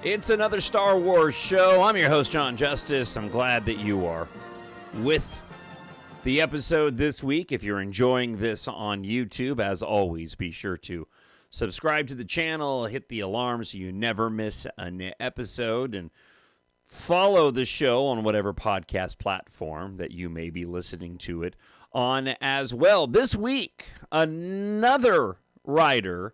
It's another Star Wars show. I'm your host, Jon Justice. I'm glad that you are with the episode this week. If you're enjoying this on YouTube, as always, be sure to subscribe to the channel, hit the alarm so you never miss an episode, and follow the show on whatever podcast platform that you may be listening to it on as well. This week, another writer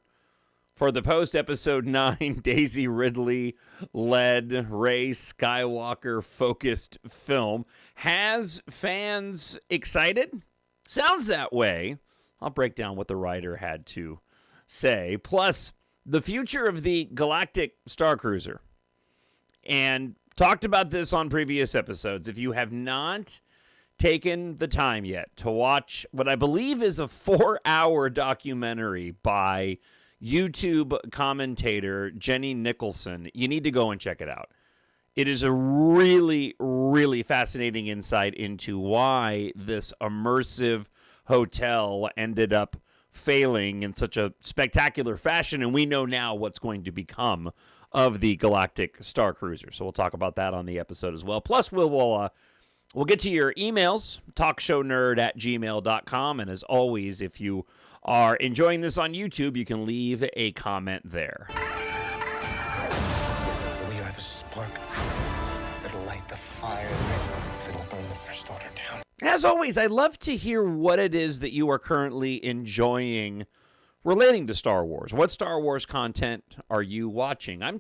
for the post-Episode 9 Daisy Ridley-led Rey Skywalker-focused film has fans excited? Sounds that way. I'll break down what the writer had to say. Plus, the future of the Galactic Starcruiser. And talked about this on previous episodes. If you have not taken the time yet to watch what I believe is a 4-hour documentary by YouTube commentator Jenny Nicholson, you need to go and check it out. It is a really, really fascinating insight into why this immersive hotel ended up failing in such a spectacular fashion, and we know now what's going to become of the Galactic Starcruiser. So we'll talk about that on the episode as well. Plus, we'll get to your emails, TalkShowNerd@gmail.com, and as always, if you are enjoying this on YouTube, you can leave a comment there. We are the spark that'll light the fire that'll burn the First Order down. As always, I love to hear what it is that you are currently enjoying relating to Star Wars. What Star Wars content are you watching? I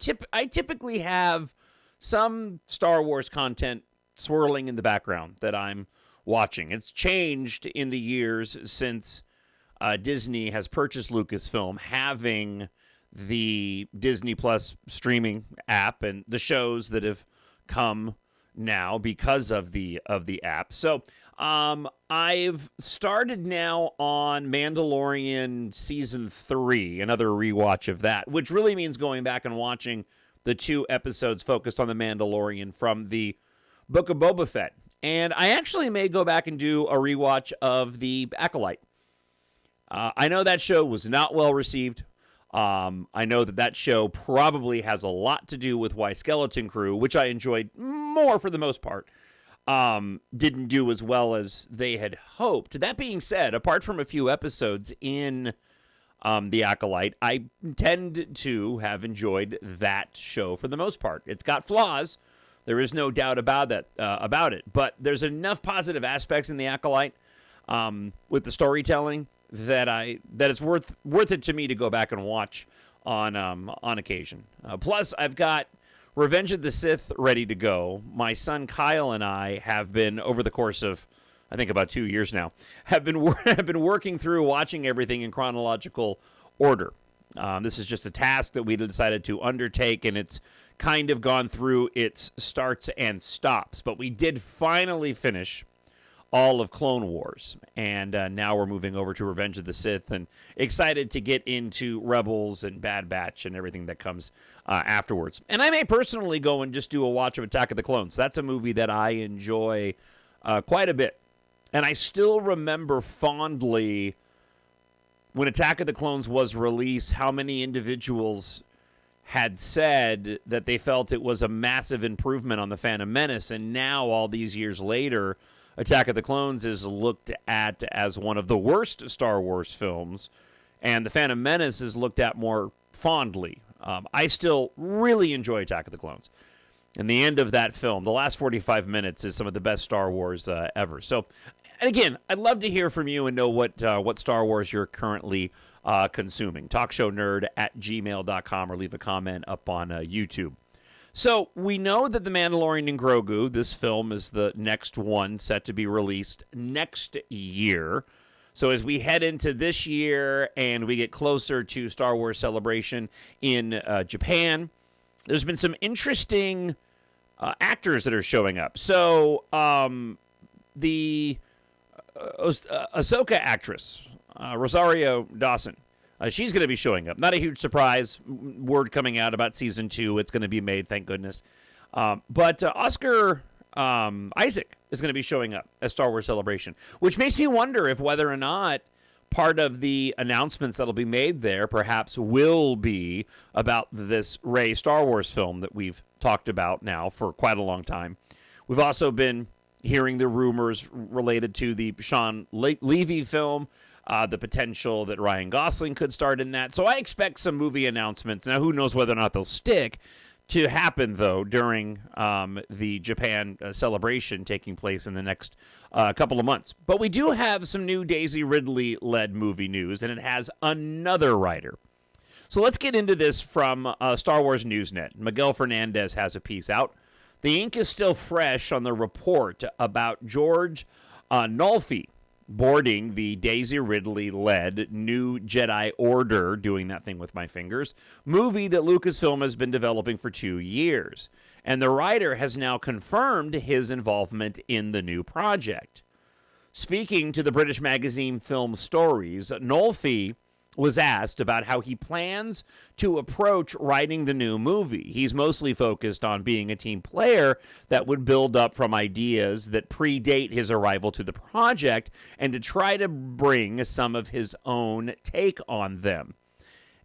typically have some Star Wars content swirling in the background that I'm watching. It's changed in the years since Disney has purchased Lucasfilm, having the Disney Plus streaming app and the shows that have come now because of the app. So I've started now on Mandalorian Season 3, another rewatch of that, which really means going back and watching the 2 episodes focused on the Mandalorian from the Book of Boba Fett. And I actually may go back and do a rewatch of the Acolyte. I know that show was not well received. I know that show probably has a lot to do with why Skeleton Crew, which I enjoyed more for the most part, didn't do as well as they had hoped. That being said, apart from a few episodes in The Acolyte, I tend to have enjoyed that show for the most part. It's got flaws. There is no doubt about it. But there's enough positive aspects in The Acolyte with the storytelling that it's worth it to me to go back and watch on occasion. Plus, I've got Revenge of the Sith ready to go. My son Kyle and I have been, over the course of I think about 2 years now, have been working through watching everything in chronological order. This is just a task that we decided to undertake, and it's kind of gone through its starts and stops. But we did finally finish all of Clone Wars, and now we're moving over to Revenge of the Sith, and excited to get into Rebels and Bad Batch and everything that comes afterwards. And I may personally go and just do a watch of Attack of the Clones. That's a movie that I enjoy quite a bit. And I still remember fondly when Attack of the Clones was released, how many individuals had said that they felt it was a massive improvement on The Phantom Menace. And now, all these years later, Attack of the Clones is looked at as one of the worst Star Wars films, and The Phantom Menace is looked at more fondly. I still really enjoy Attack of the Clones. And the end of that film, the last 45 minutes, is some of the best Star Wars ever. So, and again, I'd love to hear from you and know what Star Wars you're currently consuming. TalkShowNerd@gmail.com, or leave a comment up on YouTube. So, we know that The Mandalorian and Grogu, this film, is the next one set to be released next year. So, as we head into this year and we get closer to Star Wars Celebration in Japan, there's been some interesting actors that are showing up. So, the Ahsoka actress, Rosario Dawson, she's going to be showing up. Not a huge surprise. Word coming out about season 2. It's going to be made, thank goodness. But Oscar Isaac is going to be showing up at Star Wars Celebration, which makes me wonder if whether or not part of the announcements that'll be made there perhaps will be about this Rey Star Wars film that we've talked about now for quite a long time. We've also been hearing the rumors related to the Sean Levy film, the potential that Ryan Gosling could start in that. So I expect some movie announcements. Now, who knows whether or not they'll stick to happen, though, during the Japan celebration taking place in the next couple of months. But we do have some new Daisy Ridley-led movie news, and it has another writer. So let's get into this from Star Wars Newsnet. Miguel Fernandez has a piece out. The ink is still fresh on the report about George Nolfi boarding the Daisy Ridley-led New Jedi Order, doing that thing with my fingers, movie that Lucasfilm has been developing for 2 years. And the writer has now confirmed his involvement in the new project. Speaking to the British magazine Film Stories, Nolfi was asked about how he plans to approach writing the new movie. He's mostly focused on being a team player that would build up from ideas that predate his arrival to the project and to try to bring some of his own take on them.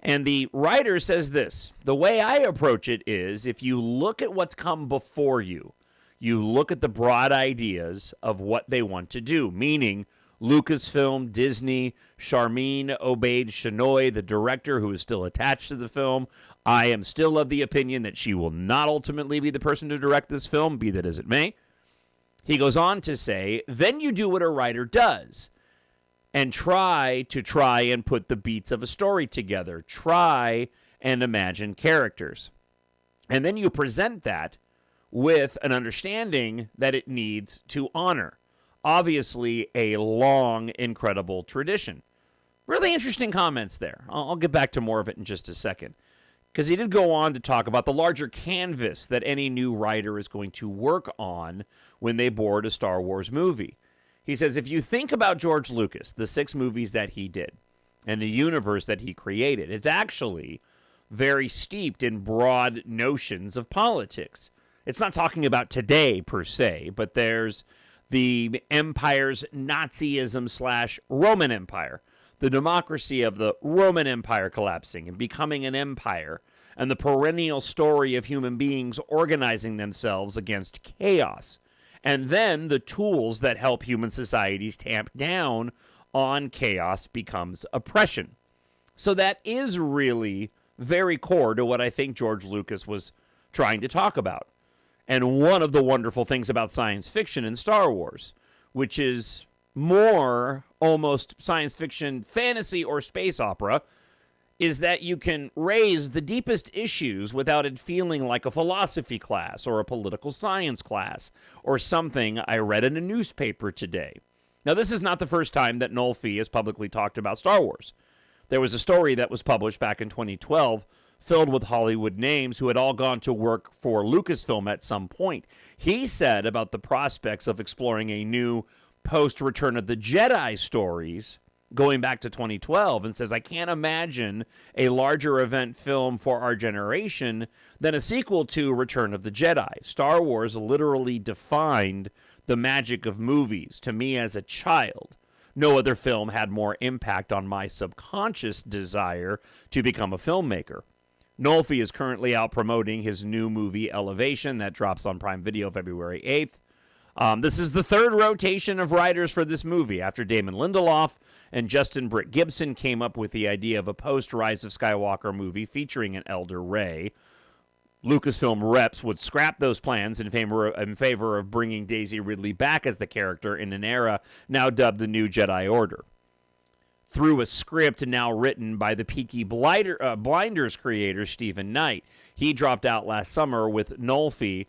And the writer says this: the way I approach it is, if you look at what's come before you, you look at the broad ideas of what they want to do, meaning Lucasfilm, Disney, Sharmeen Obaid-Chinoy, the director who is still attached to the film. I am still of the opinion that she will not ultimately be the person to direct this film, be that as it may. He goes on to say, then you do what a writer does and try and put the beats of a story together. Try and imagine characters. And then you present that with an understanding that it needs to honor. Obviously, a long, incredible tradition. Really interesting comments there. I'll get back to more of it in just a second. Because he did go on to talk about the larger canvas that any new writer is going to work on when they board a Star Wars movie. He says, if you think about George Lucas, the 6 movies that he did, and the universe that he created, it's actually very steeped in broad notions of politics. It's not talking about today, per se, but there's the empire's Nazism / Roman Empire, the democracy of the Roman Empire collapsing and becoming an empire, and the perennial story of human beings organizing themselves against chaos, and then the tools that help human societies tamp down on chaos becomes oppression. So that is really very core to what I think George Lucas was trying to talk about. And one of the wonderful things about science fiction in Star Wars, which is more almost science fiction, fantasy, or space opera, is that you can raise the deepest issues without it feeling like a philosophy class or a political science class or something I read in a newspaper today. Now, this is not the first time that Nolfi has publicly talked about Star Wars. There was a story that was published back in 2012 filled with Hollywood names who had all gone to work for Lucasfilm at some point. He said about the prospects of exploring a new post-Return of the Jedi stories going back to 2012, and says, I can't imagine a larger event film for our generation than a sequel to Return of the Jedi. Star Wars literally defined the magic of movies to me as a child. No other film had more impact on my subconscious desire to become a filmmaker. Nolfi is currently out promoting his new movie, Elevation, that drops on Prime Video February 8th. This is the third rotation of writers for this movie, after Damon Lindelof and Justin Britt Gibson came up with the idea of a post-Rise of Skywalker movie featuring an elder Rey. Lucasfilm reps would scrap those plans in favor of bringing Daisy Ridley back as the character in an era now dubbed the New Jedi Order. Through a script now written by the Peaky Blinders creator Stephen Knight. He dropped out last summer with Nolfi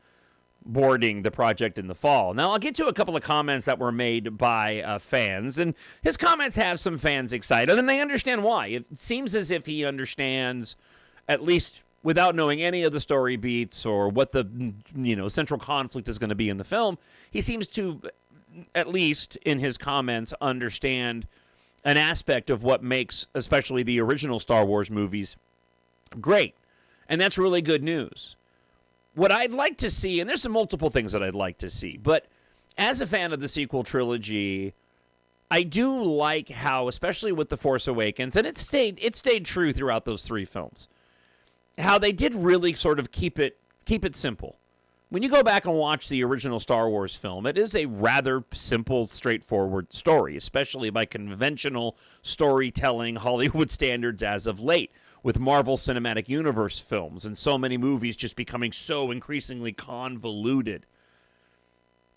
boarding the project in the fall. Now, I'll get to a couple of comments that were made by fans, and his comments have some fans excited, and they understand why. It seems as if he understands, at least without knowing any of the story beats or what the central conflict is going to be in the film, he seems to, at least in his comments, understand an aspect of what makes especially the original Star Wars movies great. And that's really good news. What I'd like to see, and there's some multiple things that I'd like to see, but as a fan of the sequel trilogy, I do like how, especially with The Force Awakens, and it stayed true throughout those 3 films, how they did really sort of keep it simple. When you go back and watch the original Star Wars film, it is a rather simple, straightforward story, especially by conventional storytelling Hollywood standards as of late, with Marvel Cinematic Universe films and so many movies just becoming so increasingly convoluted.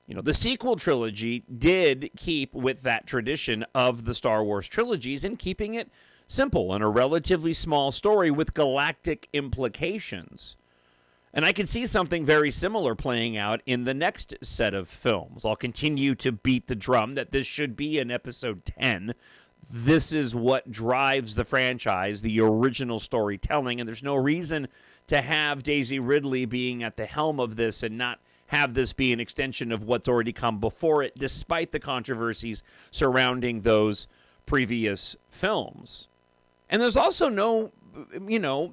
You know, the sequel trilogy did keep with that tradition of the Star Wars trilogies and keeping it simple and a relatively small story with galactic implications. And I can see something very similar playing out in the next set of films. I'll continue to beat the drum that this should be in episode 10. This is what drives the franchise, the original storytelling, and there's no reason to have Daisy Ridley being at the helm of this and not have this be an extension of what's already come before it, despite the controversies surrounding those previous films. And there's also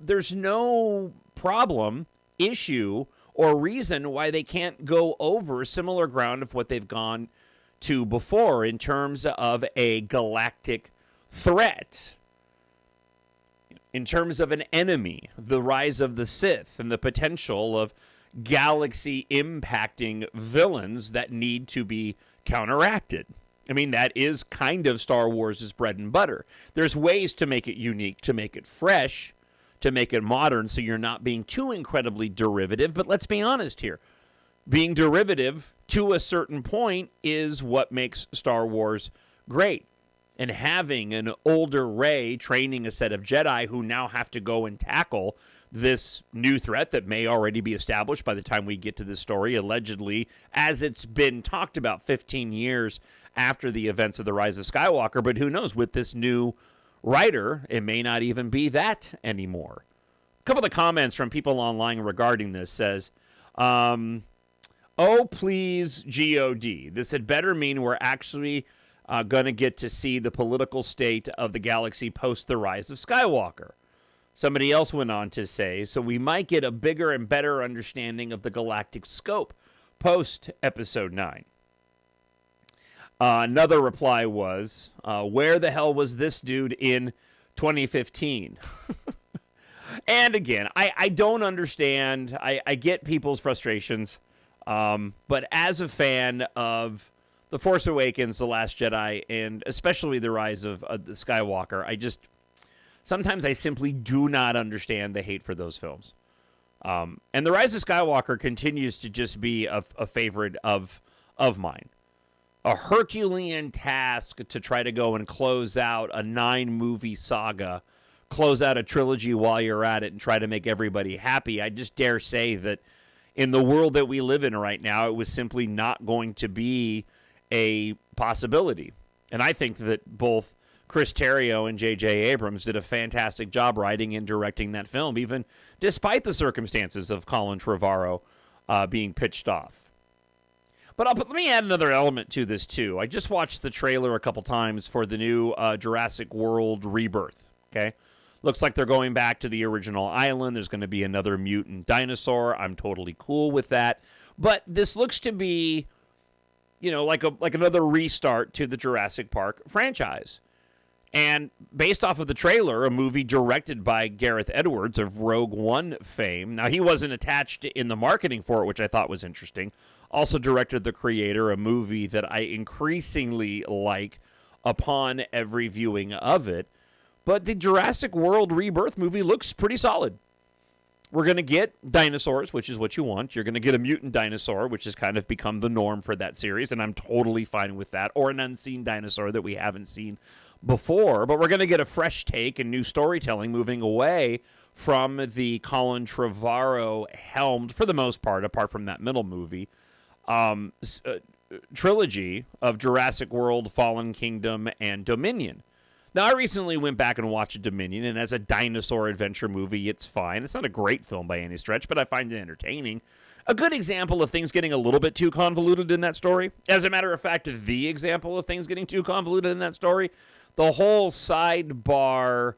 there's no problem, issue, or reason why they can't go over similar ground of what they've gone to before in terms of a galactic threat, in terms of an enemy, the rise of the Sith, and the potential of galaxy impacting villains that need to be counteracted. I mean, that is kind of Star Wars' bread and butter. There's ways to make it unique, to make it fresh, to make it modern, so you're not being too incredibly derivative. But let's be honest here. Being derivative to a certain point is what makes Star Wars great. And having an older Rey training a set of Jedi who now have to go and tackle this new threat that may already be established by the time we get to this story, allegedly, as it's been talked about 15 years after the events of The Rise of Skywalker. But who knows, with this new writer, it may not even be that anymore. A couple of the comments from people online regarding this says, oh, please, God. This had better mean we're actually going to get to see the political state of the galaxy post the Rise of Skywalker. Somebody else went on to say, so we might get a bigger and better understanding of the galactic scope post Episode 9. Another reply was, where the hell was this dude in 2015? And again, I don't understand. I get people's frustrations. But as a fan of The Force Awakens, The Last Jedi, and especially The Rise of the Skywalker, sometimes I simply do not understand the hate for those films. And The Rise of Skywalker continues to just be a favorite of mine. A Herculean task to try to go and close out a 9-movie saga, close out a trilogy while you're at it, and try to make everybody happy. I just dare say that in the world that we live in right now, it was simply not going to be a possibility. And I think that both Chris Terrio and J.J. Abrams did a fantastic job writing and directing that film, even despite the circumstances of Colin Trevorrow being pitched off. But let me add another element to this, too. I just watched the trailer a couple times for the new Jurassic World Rebirth, okay? Looks like they're going back to the original island. There's going to be another mutant dinosaur. I'm totally cool with that. But this looks to be, like another restart to the Jurassic Park franchise. And based off of the trailer, a movie directed by Gareth Edwards of Rogue One fame. Now, he wasn't attached in the marketing for it, which I thought was interesting. Also directed The Creator, a movie that I increasingly like upon every viewing of it. But the Jurassic World Rebirth movie looks pretty solid. We're going to get dinosaurs, which is what you want. You're going to get a mutant dinosaur, which has kind of become the norm for that series, and I'm totally fine with that. Or an unseen dinosaur that we haven't seen before. But we're going to get a fresh take and new storytelling, moving away from the Colin Trevorrow helmed, for the most part, apart from that middle movie, trilogy of Jurassic World, Fallen Kingdom, and Dominion. Now, I recently went back and watched Dominion, and as a dinosaur adventure movie, it's fine. It's not a great film by any stretch, but I find it entertaining. A good example of things getting a little bit too convoluted in that story. As a matter of fact, the example of things getting too convoluted in that story, the whole sidebar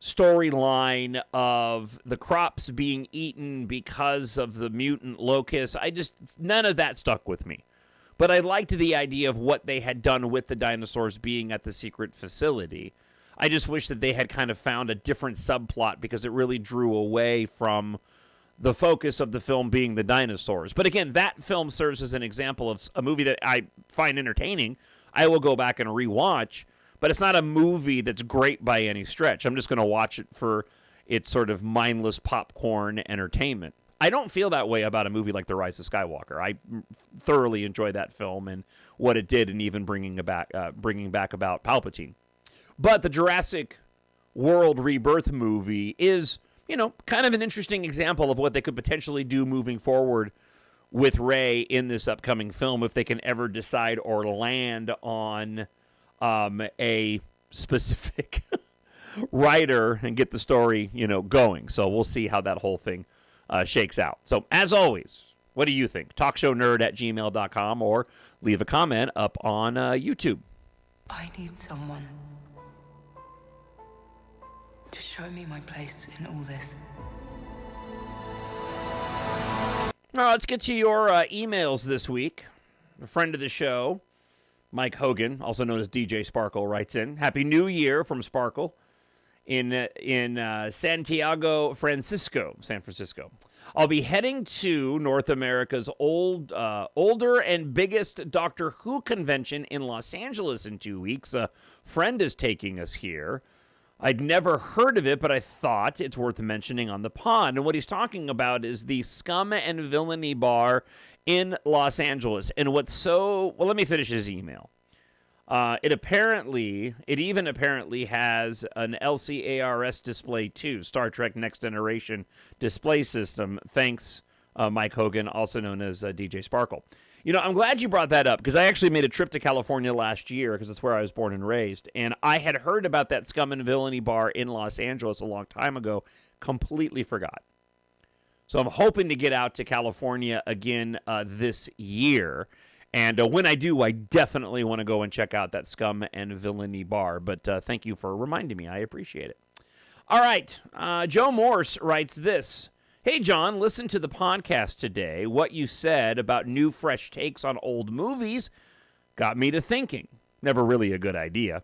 storyline of the crops being eaten because of the mutant locust, none of that stuck with me. But I liked the idea of what they had done with the dinosaurs being at the secret facility. I just wish that they had kind of found a different subplot because it really drew away from the focus of the film being the dinosaurs. But again, that film serves as an example of a movie that I find entertaining. I will go back and rewatch, but it's not a movie that's great by any stretch. I'm just going to watch it for its sort of mindless popcorn entertainment. I don't feel that way about a movie like The Rise of Skywalker. I thoroughly enjoy that film and what it did, and even bringing back about Palpatine. But the Jurassic World Rebirth movie is, kind of an interesting example of what they could potentially do moving forward with Rey in this upcoming film if they can ever decide or land on a specific writer and get the story, going. So we'll see how that whole thing shakes out. So as always, what do you think? TalkShowNerd@gmail.com or leave a comment up on YouTube. I need someone to show me my place in all this. Now, let's get to your emails this week. A friend of the show, Mike Hogan, also known as DJ Sparkle, writes in, Happy New Year from Sparkle in San Francisco. I'll be heading to North America's older and biggest Doctor Who convention in Los Angeles in 2 weeks. A friend is taking us here. I'd never heard of it, but I thought it's worth mentioning on the pod. And what he's talking about is the Scum and Villainy Bar in Los Angeles. And let me finish his email. It even apparently has an LCARS display too, Star Trek Next Generation display system. Thanks, Mike Hogan, also known as DJ Sparkle. I'm glad you brought that up because I actually made a trip to California last year because it's where I was born and raised. And I had heard about that Scum and Villainy Bar in Los Angeles a long time ago, completely forgot. So I'm hoping to get out to California again this year. And when I do, I definitely want to go and check out that Scum and Villainy Bar. But thank you for reminding me. I appreciate it. All right. Joe Morse writes this. Hey, John, listen to the podcast today. What you said about new, fresh takes on old movies got me to thinking. Never really a good idea.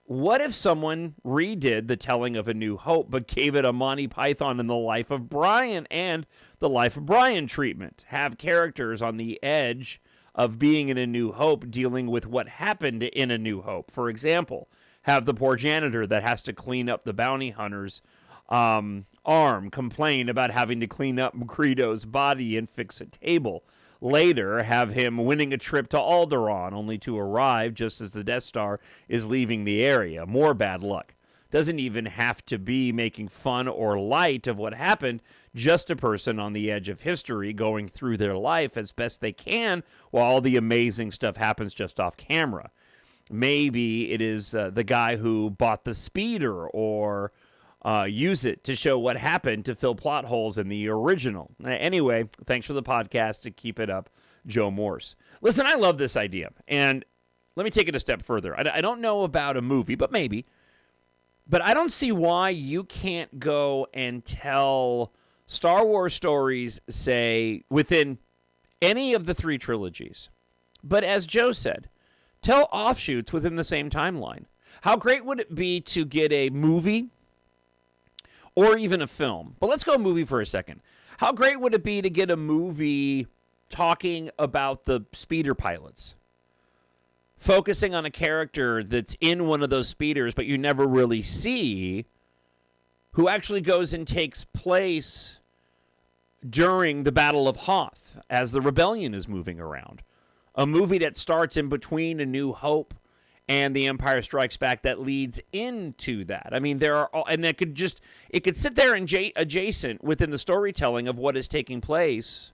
What if someone redid The Telling of a New Hope, but gave it a Monty Python and the Life of Brian and the Life of Brian treatment? Have characters on the edge of being in A New Hope dealing with what happened in A New Hope. For example, have the poor janitor that has to clean up the bounty hunter's arm complain about having to clean up Greedo's body and fix a table. Later, have him winning a trip to Alderaan, only to arrive just as the Death Star is leaving the area. More bad luck. Doesn't even have to be making fun or light of what happened, just a person on the edge of history going through their life as best they can while all the amazing stuff happens just off camera. Maybe it is the guy who bought the speeder or use it to show what happened to fill plot holes in the original. Anyway, thanks for the podcast. To keep it up, Joe Morse. Listen, I love this idea. And let me take it a step further. I don't know about a movie, but maybe. But I don't see why you can't go and tell Star Wars stories, say, within any of the three trilogies. But as Joe said, tell offshoots within the same timeline. How great would it be to get a movie or even a film? But let's go movie for a second. How great would it be to get a movie talking about the speeder pilots? Focusing on a character that's in one of those speeders, but you never really see, who actually goes and takes place during the Battle of Hoth as the rebellion is moving around. A movie that starts in between A New Hope and The Empire Strikes Back that leads into that. I mean, it could sit there and adjacent within the storytelling of what is taking place,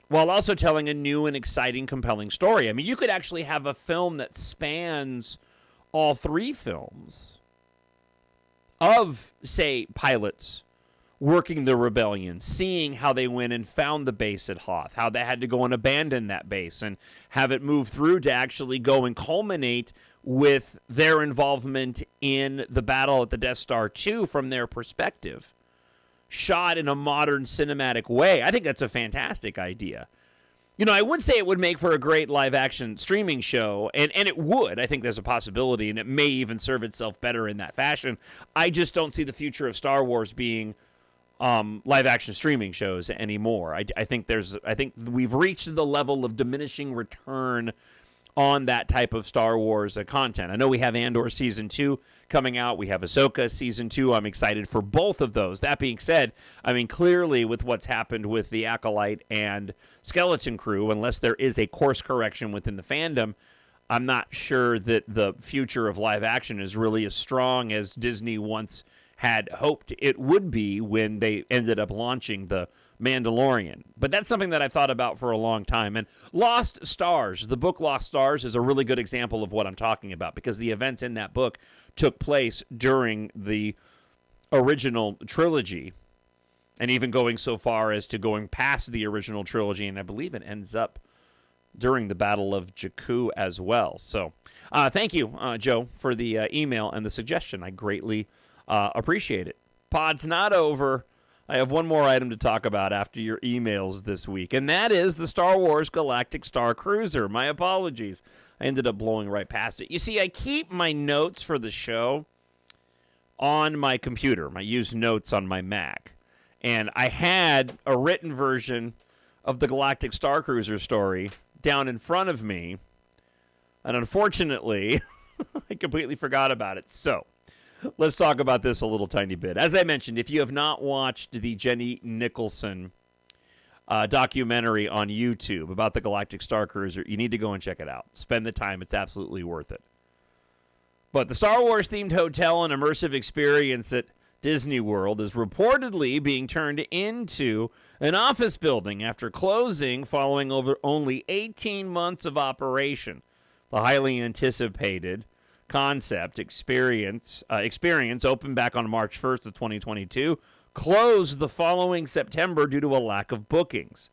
while also telling a new and exciting, compelling story. I mean, you could actually have a film that spans all three films of, say, pilots working the rebellion, seeing how they went and found the base at Hoth, how they had to go and abandon that base and have it move through to actually go and culminate with their involvement in the battle at the Death Star 2 from their perspective. Shot in a modern cinematic way. I think that's a fantastic idea. I would say it would make for a great live-action streaming show, and it would. I think there's a possibility, and it may even serve itself better in that fashion. I just don't see the future of Star Wars being live-action streaming shows anymore. I think we've reached the level of diminishing return on that type of Star Wars content. I know we have Andor Season 2 coming out. We have Ahsoka Season 2. I'm excited for both of those. That being said, clearly with what's happened with the Acolyte and Skeleton Crew, unless there is a course correction within the fandom, I'm not sure that the future of live action is really as strong as Disney once had hoped it would be when they ended up launching the Mandalorian. But that's something that I've thought about for a long time. And Lost Stars, the book Lost Stars, is a really good example of what I'm talking about, because the events in that book took place during the original trilogy, and even going so far as to going past the original trilogy, and I believe it ends up during the Battle of Jakku as well. So thank you, Joe, for the email and the suggestion. I greatly appreciate it. Pod's not over. I have one more item to talk about after your emails this week, and that is the Star Wars Galactic Starcruiser. My apologies. I ended up blowing right past it. You see, I keep my notes for the show on my computer. I use notes on my Mac, and I had a written version of the Galactic Starcruiser story down in front of me, and unfortunately, I completely forgot about it. So let's talk about this a little tiny bit. As I mentioned, if you have not watched the Jenny Nicholson documentary on YouTube about the Galactic Starcruiser, you need to go and check it out. Spend the time. It's absolutely worth it. But the Star Wars-themed hotel and immersive experience at Disney World is reportedly being turned into an office building after closing following over only 18 months of operation. The highly anticipated concept experience opened back on March 1st of 2022, closed the following September due to a lack of bookings.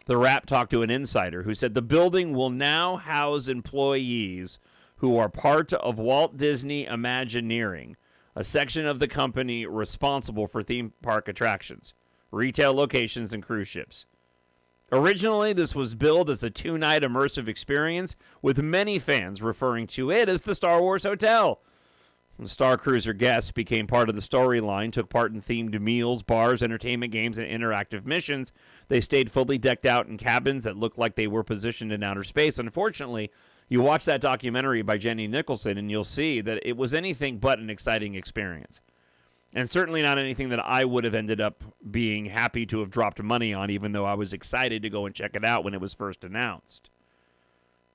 The Wrap talked to an insider who said the building will now house employees who are part of Walt Disney Imagineering, a section of the company responsible for theme park attractions, retail locations, and cruise ships. Originally, this was billed as a 2-night immersive experience, with many fans referring to it as the Star Wars Hotel. The Starcruiser guests became part of the storyline, took part in themed meals, bars, entertainment games, and interactive missions. They stayed fully decked out in cabins that looked like they were positioned in outer space. Unfortunately, you watch that documentary by Jenny Nicholson, and you'll see that it was anything but an exciting experience. And certainly not anything that I would have ended up being happy to have dropped money on, even though I was excited to go and check it out when it was first announced.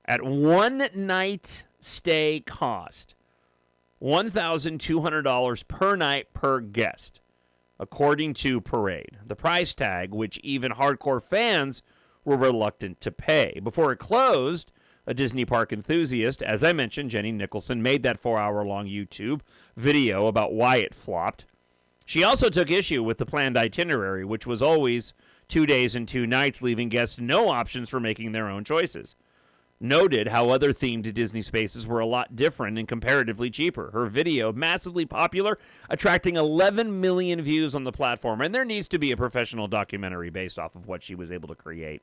At one night stay cost, $1,200 per night per guest, according to Parade. The price tag, which even hardcore fans were reluctant to pay. Before it closed, a Disney park enthusiast, as I mentioned, Jenny Nicholson, made that 4-hour-long YouTube video about why it flopped. She also took issue with the planned itinerary, which was always 2 days and 2 nights, leaving guests no options for making their own choices. Noted how other themed Disney spaces were a lot different and comparatively cheaper. Her video, massively popular, attracting 11 million views on the platform, and there needs to be a professional documentary based off of what she was able to create.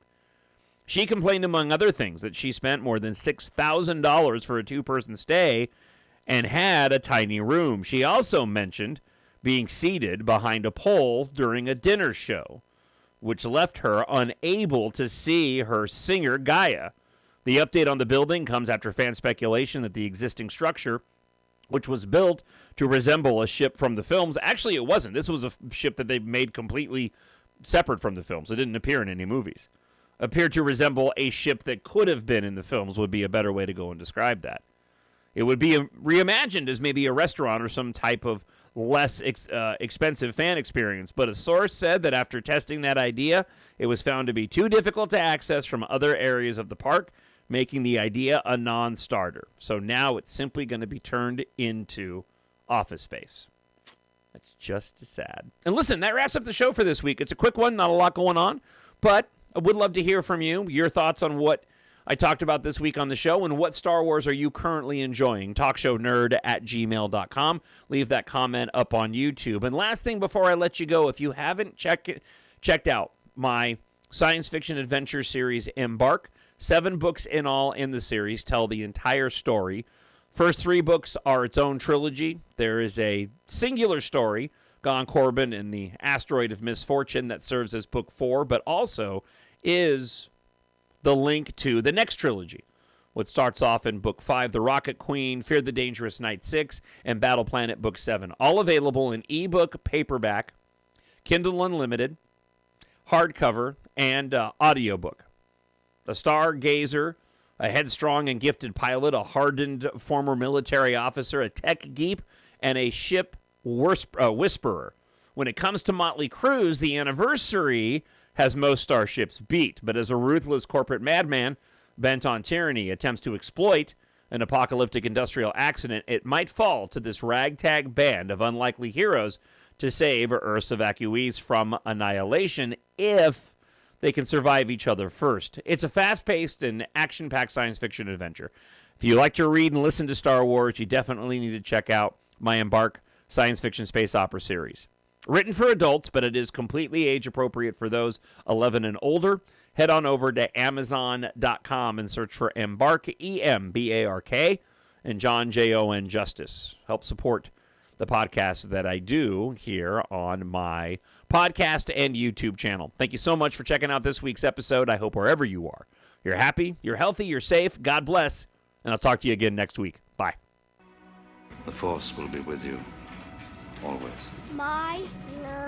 She complained, among other things, that she spent more than $6,000 for a 2-person stay and had a tiny room. She also mentioned being seated behind a pole during a dinner show, which left her unable to see her singer, Gaia. The update on the building comes after fan speculation that the existing structure, which was built to resemble a ship from the films, actually it wasn't. This was a ship that they made completely separate from the films. It didn't appear in any movies. Appeared to resemble a ship that could have been in the films would be a better way to go and describe that. It would be reimagined as maybe a restaurant or some type of less expensive fan experience, but a source said that after testing that idea, it was found to be too difficult to access from other areas of the park, making the idea a non-starter. So now it's simply going to be turned into office space. That's just sad. And listen, that wraps up the show for this week. It's a quick one, not a lot going on, but I would love to hear from you, your thoughts on what I talked about this week on the show, and what Star Wars are you currently enjoying? TalkShowNerd@gmail.com. Leave that comment up on YouTube. And last thing before I let you go, if you haven't checked out my science fiction adventure series EMBARK. 7 books in all in the series tell the entire story. First 3 books are its own trilogy. There is a singular story, Corbijn and the Asteroid of Misfortune, that serves as book 4, but also is the link to the next trilogy. What starts off in book 5, The Rocket Queen, Fear the Dangerous Night 6, and Battle Planet book 7. All available in ebook, paperback, Kindle Unlimited, hardcover, and audiobook. A stargazer, a headstrong and gifted pilot, a hardened former military officer, a tech geek, and a ship whisperer. When it comes to motley crews, the Anniversary has most starships beat, but as a ruthless corporate madman bent on tyranny attempts to exploit an apocalyptic industrial accident, it might fall to this ragtag band of unlikely heroes to save Earth's evacuees from annihilation if they can survive each other first. It's a fast-paced and action-packed science fiction adventure. If you like to read and listen to Star Wars, you definitely need to check out my EMBARK science fiction space opera series. Written for adults, but it is completely age-appropriate for those 11 and older. Head on over to Amazon.com and search for EMBARK, E-M-B-A-R-K, and Jon, Jon Justice. Help support the podcast that I do here on my podcast and YouTube channel. Thank you so much for checking out this week's episode. I hope wherever you are, you're happy, you're healthy, you're safe. God bless, and I'll talk to you again next week. Bye. The Force will be with you, always. My nerd.